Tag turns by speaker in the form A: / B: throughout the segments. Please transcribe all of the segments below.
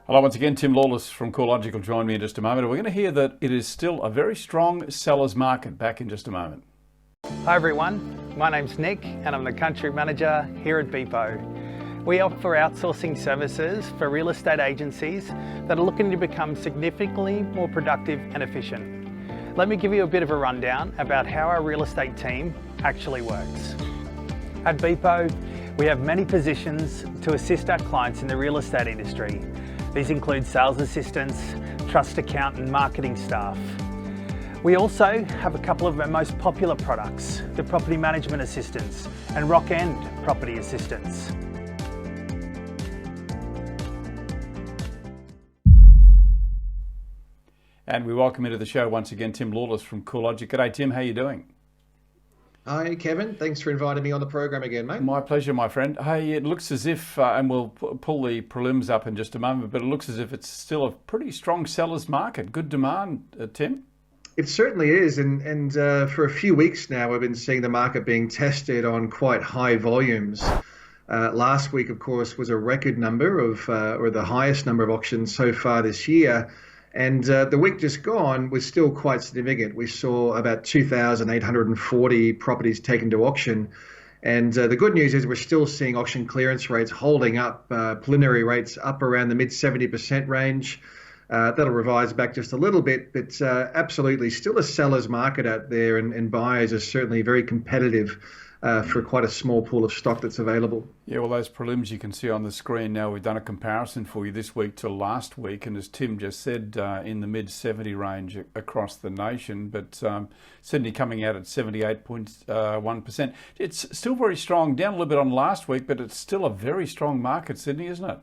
A: Hello once again, Tim Lawless from CoreLogic will join me in just a moment. We're going to hear that it is still a very strong seller's market. Back in just a moment.
B: Hi everyone, my name's Nick and I'm the Country Manager here at Beepo. We offer outsourcing services for real estate agencies that are looking to become significantly more productive and efficient. Let me give you a bit of a rundown about how our real estate team actually works. At Beepo, we have many positions to assist our clients in the real estate industry. These include sales assistants, trust account and marketing staff. We also have a couple of our most popular products, the property management assistants and Rock End property assistants.
A: And we welcome into the show once again Tim Lawless from CoreLogic. G'day Tim, how are you doing?
C: Hi Kevin, thanks for inviting me on the program again, mate.
A: My pleasure, my friend. Hey, it looks as if, and we'll pull the prelims up in just a moment, but it looks as if it's still a pretty strong seller's market. Good demand, Tim?
C: It certainly is, and for a few weeks now we've been seeing the market being tested on quite high volumes. Last week, of course, was a record number of, or the highest number of auctions so far this year. And the week just gone was still quite significant. We saw about 2,840 properties taken to auction. And the good news is we're still seeing auction clearance rates holding up, preliminary rates up around the mid 70% range. That'll revise back just a little bit, but absolutely still a seller's market out there, and buyers are certainly very competitive for quite a small pool of stock that's available.
A: Yeah, well, those prelims you can see on the screen now, we've done a comparison for you this week to last week, and as Tim just said, in the mid 70 range across the nation, but Sydney coming out at 78.1%. It's still very strong, down a little bit on last week, but it's still a very strong market, Sydney, isn't it?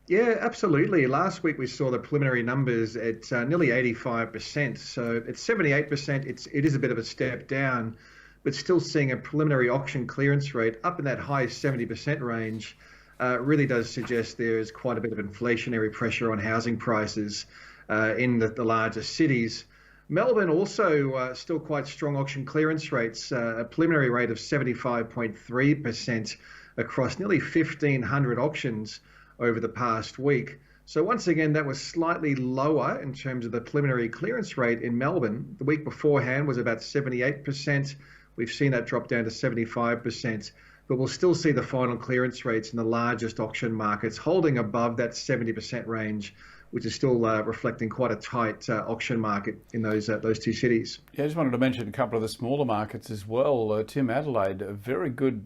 C: Yeah, absolutely. Last week we saw the preliminary numbers at nearly 85%. So at 78%, it is a bit of a step down, but still seeing a preliminary auction clearance rate up in that high 70% range really does suggest there is quite a bit of inflationary pressure on housing prices in the larger cities. Melbourne also still quite strong auction clearance rates, a preliminary rate of 75.3% across nearly 1,500 auctions over the past week. So once again, that was slightly lower in terms of the preliminary clearance rate in Melbourne. The week beforehand was about 78%. We've seen that drop down to 75%, but we'll still see the final clearance rates in the largest auction markets holding above that 70% range, which is still reflecting quite a tight auction market in those two cities.
A: Yeah, I just wanted to mention a couple of the smaller markets as well. Tim, Adelaide, very good,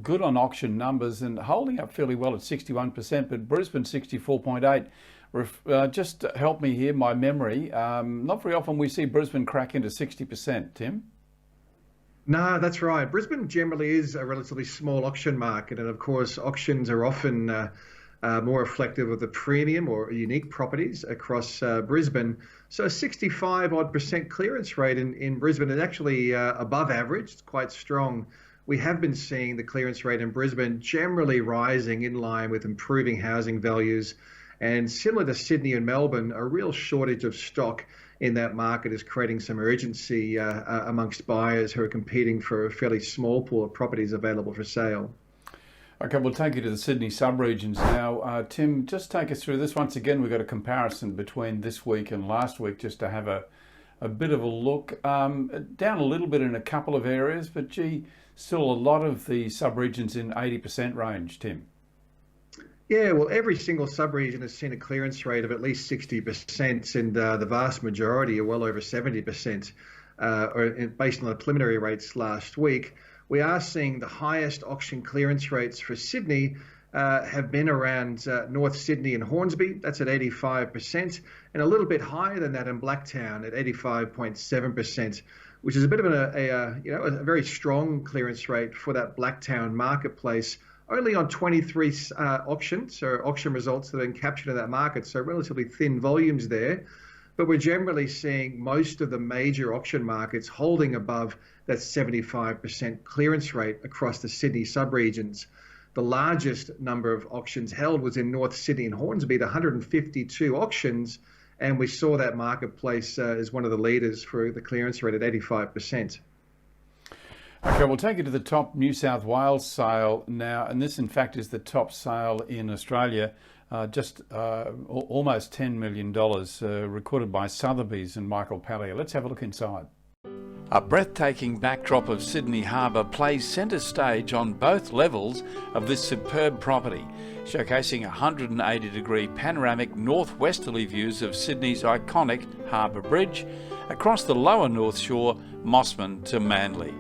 A: good on auction numbers and holding up fairly well at 61%, but Brisbane 64.8%. Just help me here, my memory. Not very often we see Brisbane crack into 60%, Tim.
C: No, that's right. Brisbane generally is a relatively small auction market, and of course auctions are often more reflective of the premium or unique properties across Brisbane. So a 65% clearance rate in Brisbane is actually above average. It's quite strong. We have been seeing the clearance rate in Brisbane generally rising in line with improving housing values. And similar to Sydney and Melbourne, a real shortage of stock in that market is creating some urgency amongst buyers who are competing for a fairly small pool of properties available for sale.
A: Okay, we'll take you to the Sydney sub-regions now. Tim, just take us through this. Once again, we've got a comparison between this week and last week just to have a bit of a look. Down a little bit in a couple of areas, but gee, still a lot of the sub-regions in 80% range, Tim.
C: Yeah, well, every single sub-region has seen a clearance rate of at least 60%, and the vast majority are well over 70%, based on the preliminary rates last week. We are seeing the highest auction clearance rates for Sydney have been around North Sydney and Hornsby. That's at 85%, and a little bit higher than that in Blacktown at 85.7%, which is a bit of a very strong clearance rate for that Blacktown marketplace. Only on 23 auctions or auction results that have been captured in that market, so relatively thin volumes there. But we're generally seeing most of the major auction markets holding above that 75% clearance rate across the Sydney sub-regions. The largest number of auctions held was in North Sydney and Hornsby, the 152 auctions, and we saw that marketplace as one of the leaders for the clearance rate at 85%.
A: Okay, we'll take you to the top New South Wales sale now, and this in fact is the top sale in Australia. almost $10 million, recorded by Sotheby's and Michael Pallier. Let's have a look inside. A breathtaking backdrop of Sydney Harbour plays centre stage on both levels of this superb property, showcasing 180-degree panoramic northwesterly views of Sydney's iconic Harbour Bridge across the lower North Shore, Mossman to Manly.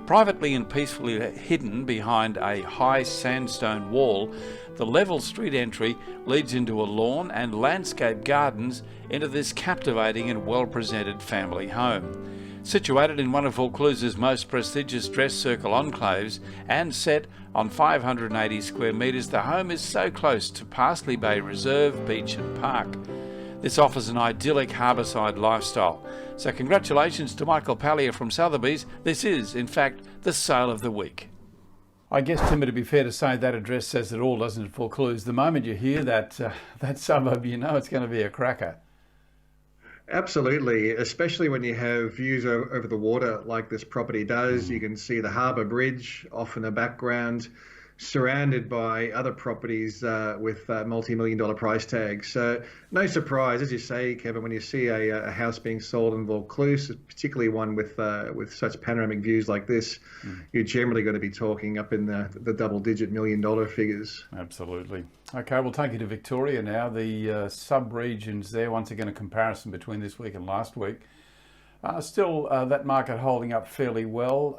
A: Privately and peacefully hidden behind a high sandstone wall, the level street entry leads into a lawn and landscape gardens into this captivating and well-presented family home. Situated in one of Vaucluse's most prestigious dress circle enclaves and set on 580 square metres, the home is so close to Parsley Bay Reserve, beach and park. This offers an idyllic harbourside lifestyle. So congratulations to Michael Pallier from Sotheby's. This is, in fact, the sale of the week. I guess, Tim, it'd be fair to say that address says it all, doesn't it, Vaucluse? The moment you hear that suburb, you know it's going to be a cracker.
C: Absolutely, especially when you have views over the water like this property does. You can see the Harbour Bridge off in the background, surrounded by other properties with multi-million-dollar price tags. So no surprise, as you say, Kevin, when you see a house being sold in Vaucluse, particularly one with such panoramic views like this, you're generally going to be talking up in the double-digit million-dollar figures.
A: Absolutely. Okay, we'll take you to Victoria now. The sub-regions there, once again, a comparison between this week and last week. Still, that market holding up fairly well.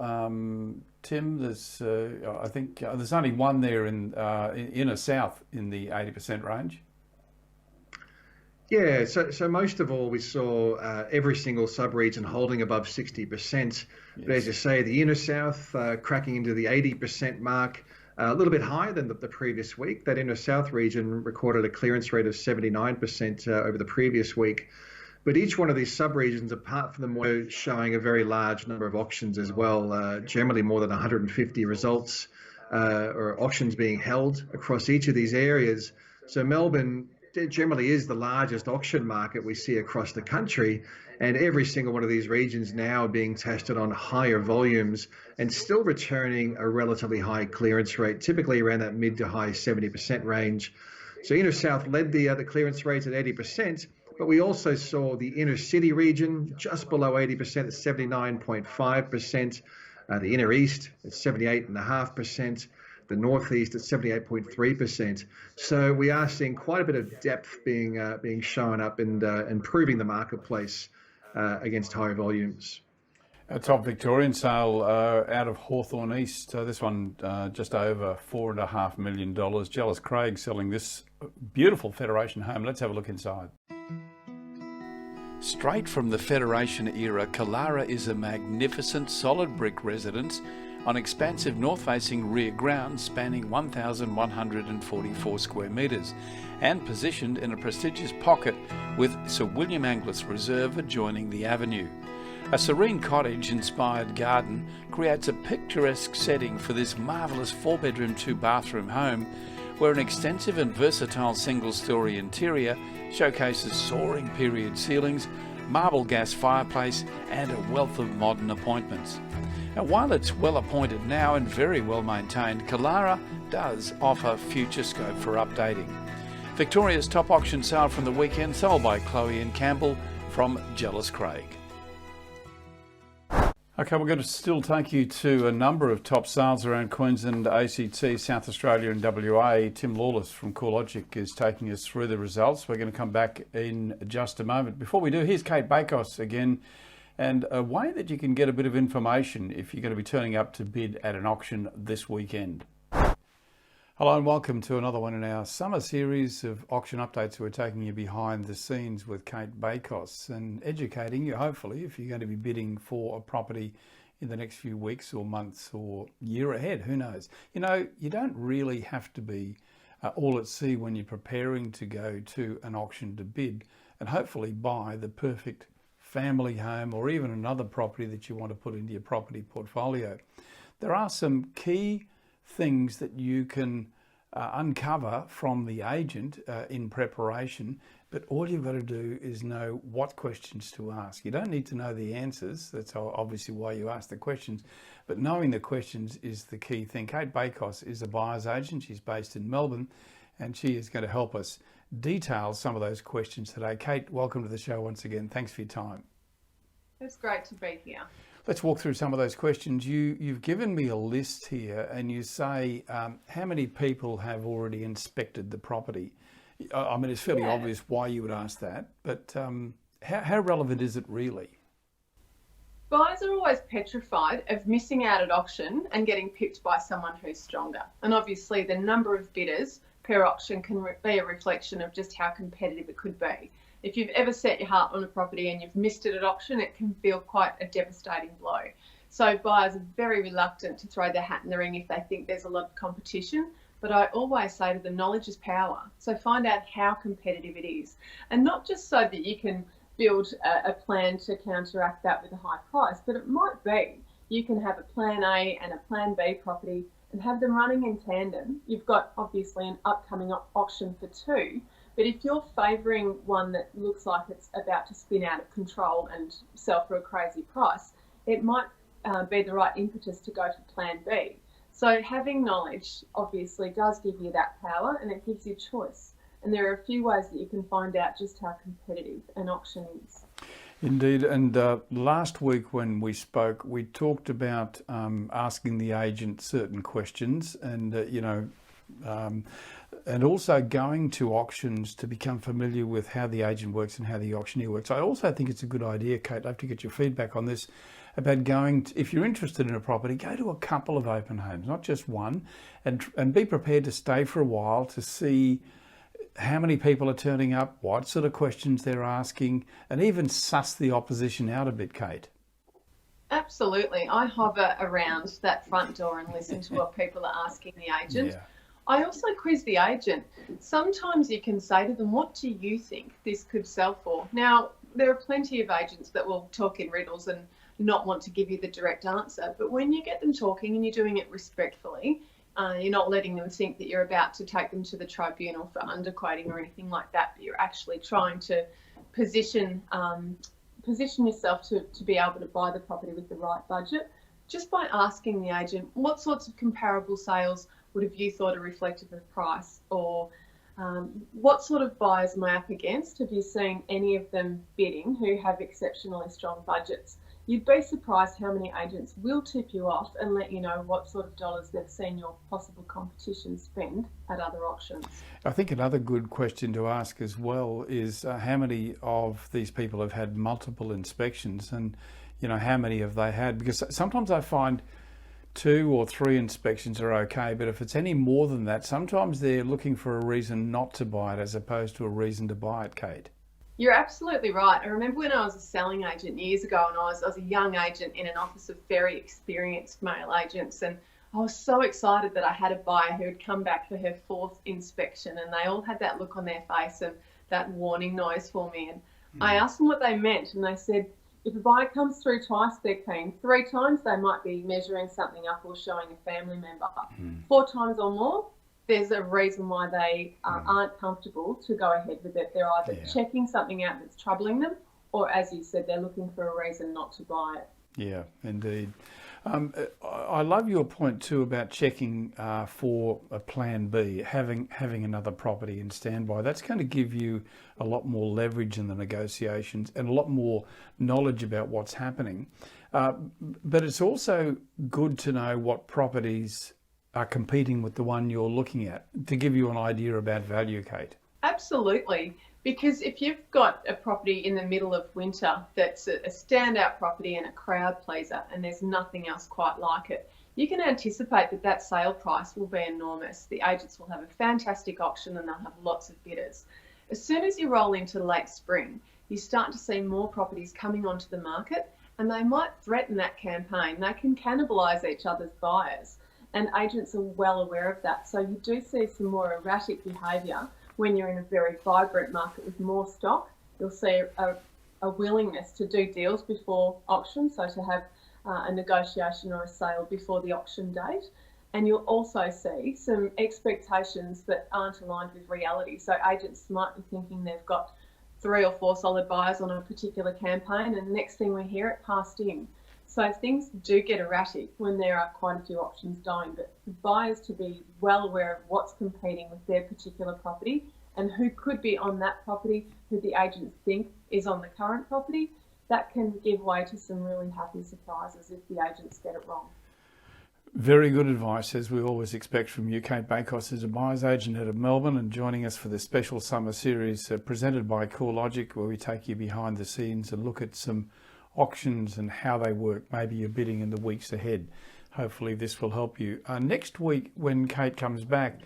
A: Tim, there's I think there's only one there in inner south in the 80% range.
C: Yeah, so most of all, we saw every single sub-region holding above 60%. Yes. But as you say, the inner south cracking into the 80% mark, a little bit higher than the previous week. That inner south region recorded a clearance rate of 79% over the previous week. But each one of these sub-regions, apart from them, showing a very large number of auctions as well, generally more than 150 results or auctions being held across each of these areas. So Melbourne generally is the largest auction market we see across the country, and every single one of these regions now being tested on higher volumes and still returning a relatively high clearance rate, typically around that mid to high 70% range. So inner south led the clearance rate at 80%. But we also saw the inner city region just below 80% at 79.5%, the inner east at 78.5%, the northeast at 78.3%. So we are seeing quite a bit of depth being shown up and improving the marketplace against higher volumes.
A: A top Victorian sale out of Hawthorn East. This one just over $4.5 million. Jealous Craig selling this beautiful Federation home. Let's have a look inside. Straight from the Federation era, Killara is a magnificent solid brick residence on expansive north-facing rear grounds spanning 1,144 square metres and positioned in a prestigious pocket with Sir William Angliss Reserve adjoining the avenue. A serene cottage-inspired garden creates a picturesque setting for this marvellous 4-bedroom, 2-bathroom home, where an extensive and versatile single-storey interior showcases soaring period ceilings, marble gas fireplace and a wealth of modern appointments. Now, while it's well appointed now and very well maintained, Killara does offer future scope for updating. Victoria's top auction sale from the weekend, sold by Chloe and Campbell from Jealous Craig. Okay, we're going to still take you to a number of top sales around Queensland, ACT, South Australia and WA. Tim Lawless from CoreLogic is taking us through the results. We're going to come back in just a moment. Before we do, here's Cate Bakos again, and a way that you can get a bit of information if you're going to be turning up to bid at an auction this weekend. Hello and welcome to another one in our summer series of auction updates. We're taking you behind the scenes with Cate Bakos and educating you, hopefully, if you're going to be bidding for a property in the next few weeks or months or year ahead, who knows. You know, you don't really have to be all at sea when you're preparing to go to an auction to bid and hopefully buy the perfect family home or even another property that you want to put into your property portfolio. There are some key things that you can uncover from the agent in preparation, but all you've got to do is know what questions to ask. You don't need to know the answers. That's obviously why you ask the questions, but knowing the questions is the key thing. Cate Bakos is a buyer's agent. She's based in Melbourne, and she is going to help us detail some of those questions today. Cate, welcome to the show once again. Thanks for your time.
D: It's great to be here.
A: Let's walk through some of those questions. You've given me a list here, and you say how many people have already inspected the property. I mean, it's fairly obvious why you would ask that, but how relevant is it really?
D: Buyers are always petrified of missing out at auction and getting pipped by someone who's stronger. And obviously the number of bidders per auction can be a reflection of just how competitive it could be. If you've ever set your heart on a property and you've missed it at auction, it can feel quite a devastating blow. So buyers are very reluctant to throw their hat in the ring if they think there's a lot of competition. But I always say to them, knowledge is power. So find out how competitive it is. And not just so that you can build a plan to counteract that with a high price, but it might be you can have a plan A and a plan B property and have them running in tandem. You've got obviously an upcoming auction for two, but if you're favouring one that looks like it's about to spin out of control and sell for a crazy price, it might be the right impetus to go for plan B. So having knowledge obviously does give you that power, and it gives you choice. And there are a few ways that you can find out just how competitive an auction is.
A: Indeed. And last week when we spoke, we talked about asking the agent certain questions and, and also going to auctions to become familiar with how the agent works and how the auctioneer works. I also think it's a good idea, Cate, I'd love to get your feedback on this, about going to, if you're interested in a property, go to a couple of open homes, not just one, and be prepared to stay for a while to see how many people are turning up, what sort of questions they're asking, and even suss the opposition out a bit, Cate.
D: Absolutely. I hover around that front door and listen to what people are asking the agent.
A: Yeah.
D: I also quiz the agent. Sometimes you can say to them, what do you think this could sell for? Now, there are plenty of agents that will talk in riddles and not want to give you the direct answer, but when you get them talking and you're doing it respectfully, you're not letting them think that you're about to take them to the tribunal for underquoting or anything like that, but you're actually trying to position yourself to be able to buy the property with the right budget. Just by asking the agent, what sorts of comparable sales would have you thought are reflective of price? Or what sort of buyers am I up against? Have you seen any of them bidding who have exceptionally strong budgets? You'd be surprised how many agents will tip you off and let you know what sort of dollars they've seen your possible competition spend at other auctions.
A: I think another good question to ask as well is how many of these people have had multiple inspections, and how many have they had? Because sometimes I find 2 or 3 inspections are okay, but if it's any more than that, sometimes they're looking for a reason not to buy it as opposed to a reason to buy it, Cate.
D: You're absolutely right. I remember when I was a selling agent years ago, and I was a young agent in an office of very experienced male agents, and I was so excited that I had a buyer who had come back for her 4th inspection, and they all had that look on their face and that warning noise for me. And I asked them what they meant, and they said, if a buyer comes through twice, they're keen. 3 times, they might be measuring something up or showing a family member. 4 times or more, there's a reason why they aren't comfortable to go ahead with it. They're either checking something out that's troubling them, or as you said, they're looking for a reason not to buy it.
A: Yeah, indeed. I love your point too about checking for a plan B, having another property in standby. That's going to give you a lot more leverage in the negotiations and a lot more knowledge about what's happening. But it's also good to know what properties are competing with the one you're looking at to give you an idea about value, Cate.
D: Absolutely. Because if you've got a property in the middle of winter that's a standout property and a crowd pleaser, and there's nothing else quite like it, you can anticipate that sale price will be enormous. The agents will have a fantastic auction and they'll have lots of bidders. As soon as you roll into late spring, you start to see more properties coming onto the market, and they might threaten that campaign. They can cannibalise each other's buyers, and agents are well aware of that. So you do see some more erratic behaviour. When you're in a very vibrant market with more stock, you'll see a willingness to do deals before auction, so to have a negotiation or a sale before the auction date. And you'll also see some expectations that aren't aligned with reality. So agents might be thinking they've got 3 or 4 solid buyers on a particular campaign, and next thing we hear, it passed in. So things do get erratic when there are quite a few options going, but for buyers to be well aware of what's competing with their particular property and who could be on that property, who the agents think is on the current property, that can give way to some really happy surprises if the agents get it wrong.
A: Very good advice, as we always expect from you. Cate Bakos is a buyer's agent out of Melbourne and joining us for the special summer series presented by CoreLogic, where we take you behind the scenes and look at some auctions and how they work. Maybe you're bidding in the weeks ahead. Hopefully this will help you. Next week when Cate comes back,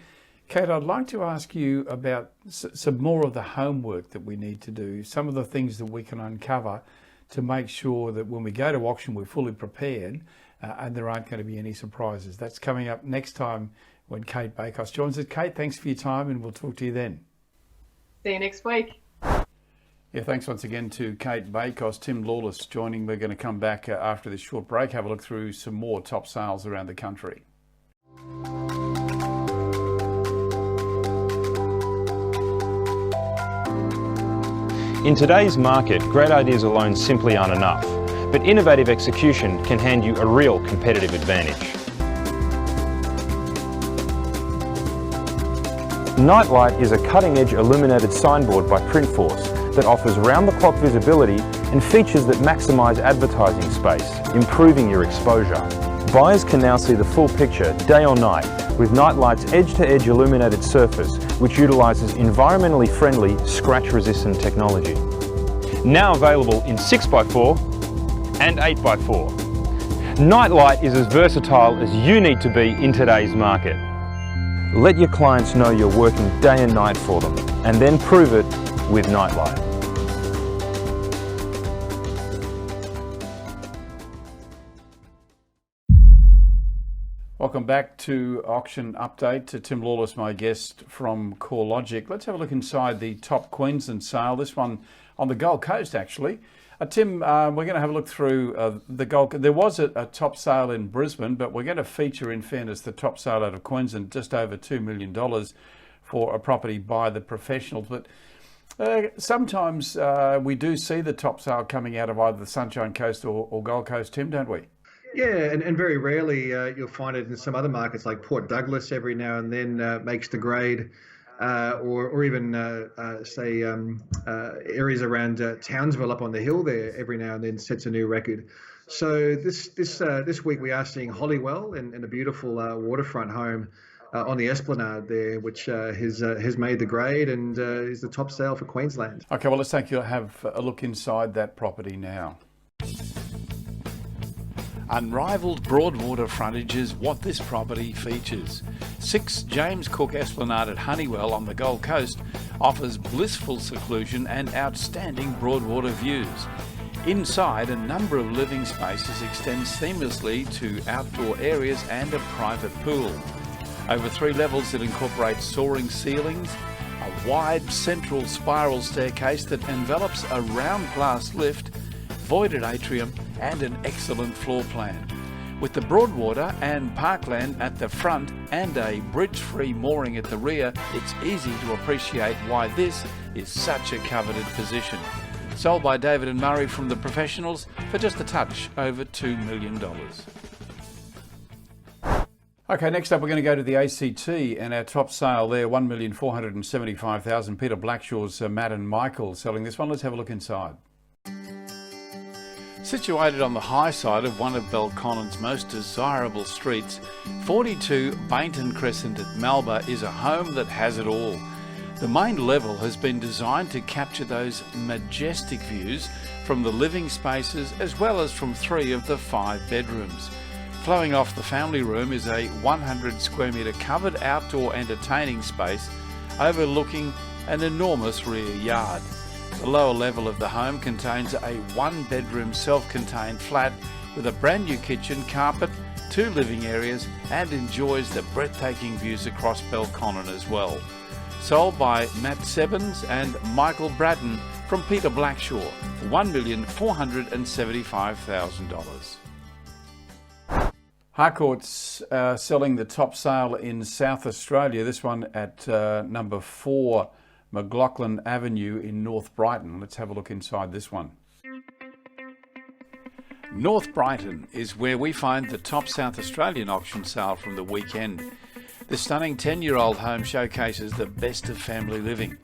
A: Cate, I'd like to ask you about some more of the homework that we need to do, some of the things that we can uncover to make sure that when we go to auction we're fully prepared and there aren't going to be any surprises. That's coming up next time when Cate Bakos joins us. Cate, thanks for your time and we'll talk to you then.
D: See you next week.
A: Yeah, thanks once again to Cate Bakos. Tim Lawless joining. We're going to come back after this short break, have a look through some more top sales around the country.
E: In today's market, great ideas alone simply aren't enough, but innovative execution can hand you a real competitive advantage. Nightlight is a cutting-edge illuminated signboard by Printforce that offers round-the-clock visibility and features that maximise advertising space, improving your exposure. Buyers can now see the full picture day or night with Nightlight's edge-to-edge illuminated surface, which utilises environmentally friendly, scratch-resistant technology. Now available in 6x4 and 8x4. Nightlight is as versatile as you need to be in today's market. Let your clients know you're working day and night for them, and then prove it with Nightlight.
A: Welcome back to Auction Update. To Tim Lawless, my guest from CoreLogic. Let's have a look inside the top Queensland sale. This one on the Gold Coast, actually. Tim, we're going to have a look through the Gold Coast. There was a top sale in Brisbane, but we're going to feature, in fairness, the top sale out of Queensland, just over $2 million for a property by the professionals. But sometimes we do see the top sale coming out of either the Sunshine Coast or Gold Coast, Tim, don't we?
C: Yeah, and very rarely you'll find it in some other markets like Port Douglas every now and then makes the grade, or even say areas around Townsville up on the hill there every now and then sets a new record. So this week we are seeing Hollywell in a beautiful waterfront home on the Esplanade there, which has made the grade and is the top sale for Queensland.
A: Okay, well, let's have a look inside that property now. Unrivaled Broadwater frontage is what this property features. 6 James Cook Esplanade at Honeywell on the Gold Coast offers blissful seclusion and outstanding Broadwater views. Inside, a number of living spaces extend seamlessly to outdoor areas and a private pool. Over 3 levels, it incorporates soaring ceilings, a wide central spiral staircase that envelops a round glass lift, voided atrium and an excellent floor plan. With the Broadwater and parkland at the front and a bridge-free mooring at the rear, it's easy to appreciate why this is such a coveted position. Sold by David and Murray from the Professionals for just a touch over $2 million. Okay, next up we're going to go to the ACT and our top sale there, $1,475,000. Peter Blackshaw's Matt and Michael selling this one. Let's have a look inside. Situated on the high side of one of Belconnen's most desirable streets, 42 Bainton Crescent at Malba is a home that has it all. The main level has been designed to capture those majestic views from the living spaces as well as from 3 of the 5 bedrooms. Flowing off the family room is a 100 square metre covered outdoor entertaining space overlooking an enormous rear yard. The lower level of the home contains a 1-bedroom self-contained flat with a brand new kitchen, carpet, 2 living areas and enjoys the breathtaking views across Belconnen as well. Sold by Matt Sebens and Michael Braddon from Peter Blackshaw for $1,475,000. Harcourt's selling the top sale in South Australia, this one at number 4 McLaughlin Avenue in North Brighton. Let's have a look inside this one. North Brighton is where we find the top South Australian auction sale from the weekend. The stunning 10-year-old home showcases the best of family living.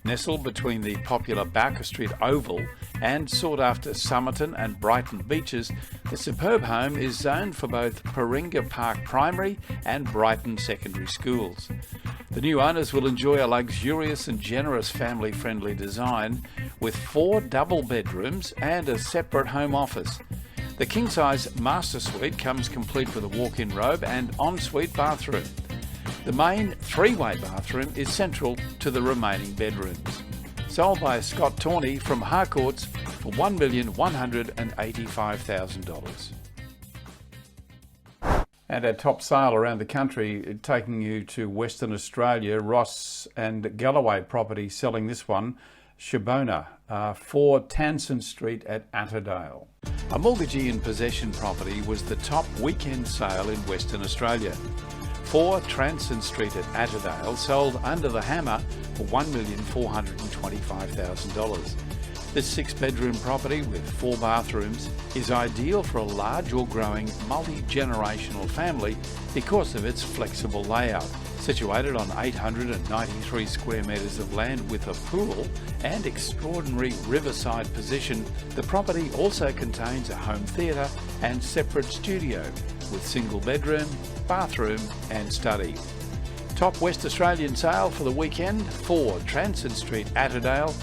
A: Nestled between the popular Barker Street Oval and sought-after Somerton and Brighton beaches, the superb home is zoned for both Paringa Park Primary and Brighton Secondary Schools. The new owners will enjoy a luxurious and generous family-friendly design with 4 double bedrooms and a separate home office. The king-size master suite comes complete with a walk-in robe and ensuite bathroom. The main 3-way bathroom is central to the remaining bedrooms. Sold by Scott Tawney from Harcourts for $1,185,000. And our top sale around the country, taking you to Western Australia, Ross and Galloway property selling this one, Shabona, 4 Tanson Street at Atterdale. A mortgagee in possession property was the top weekend sale in Western Australia. 4 Transon Street at Atterdale sold under the hammer for $1,425,000. This 6-bedroom property with 4 bathrooms is ideal for a large or growing multi-generational family because of its flexible layout. Situated on 893 square metres of land with a pool and extraordinary riverside position, the property also contains a home theatre and separate studio with single bedroom, bathroom and study. Top West Australian sale for the weekend, 4 Transon Street, Atterdale,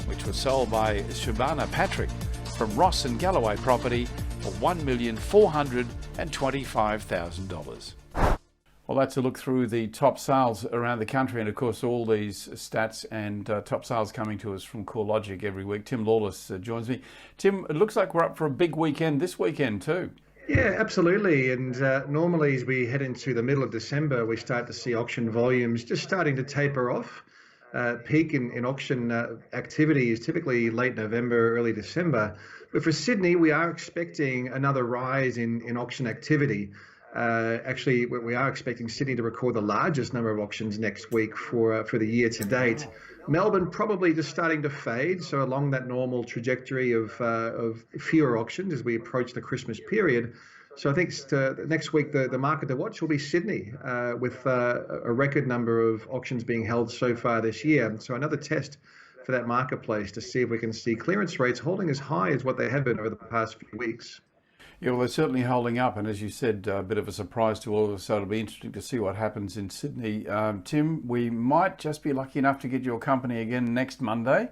A: which was sold by Shabana Patrick from Ross and Galloway property for $1,425,000. Well, that's a look through the top sales around the country, and of course all these stats and top sales coming to us from CoreLogic every week. Tim Lawless joins me. Tim, it looks like we're up for a big weekend this weekend too.
C: Yeah, absolutely. And normally as we head into the middle of December, we start to see auction volumes just starting to taper off. Peak in auction activity is typically late November, early December. But for Sydney, we are expecting another rise in auction activity. Actually, we are expecting Sydney to record the largest number of auctions next week for the year to date. Melbourne probably just starting to fade, so along that normal trajectory of fewer auctions as we approach the Christmas period. So I think next week the market to watch will be Sydney, with a record number of auctions being held so far this year. So another test for that marketplace to see if we can see clearance rates holding as high as what they have been over the past few weeks.
A: Yeah, well, they're certainly holding up, and as you said, a bit of a surprise to all of us, so it'll be interesting to see what happens in Sydney. Tim, we might just be lucky enough to get your company again next Monday.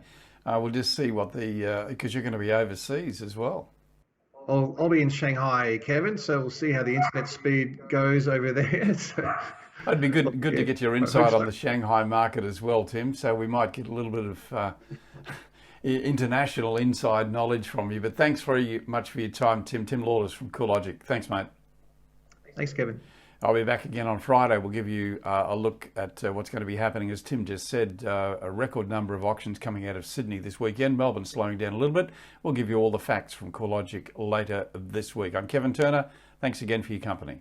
A: We'll just see what because you're going to be overseas as well.
C: I'll be in Shanghai, Kevin, so we'll see how the internet speed goes over there. So,
A: it'd be good to get your insight on the Shanghai market as well, Tim, so we might get a little bit of international inside knowledge from you. But thanks very much for your time, Tim. Tim Lawless from CoreLogic. Thanks, mate.
C: Thanks, Kevin.
A: I'll be back again on Friday. We'll give you a look at what's going to be happening. As Tim just said, a record number of auctions coming out of Sydney this weekend. Melbourne slowing down a little bit. We'll give you all the facts from CoreLogic later this week. I'm Kevin Turner. Thanks again for your company.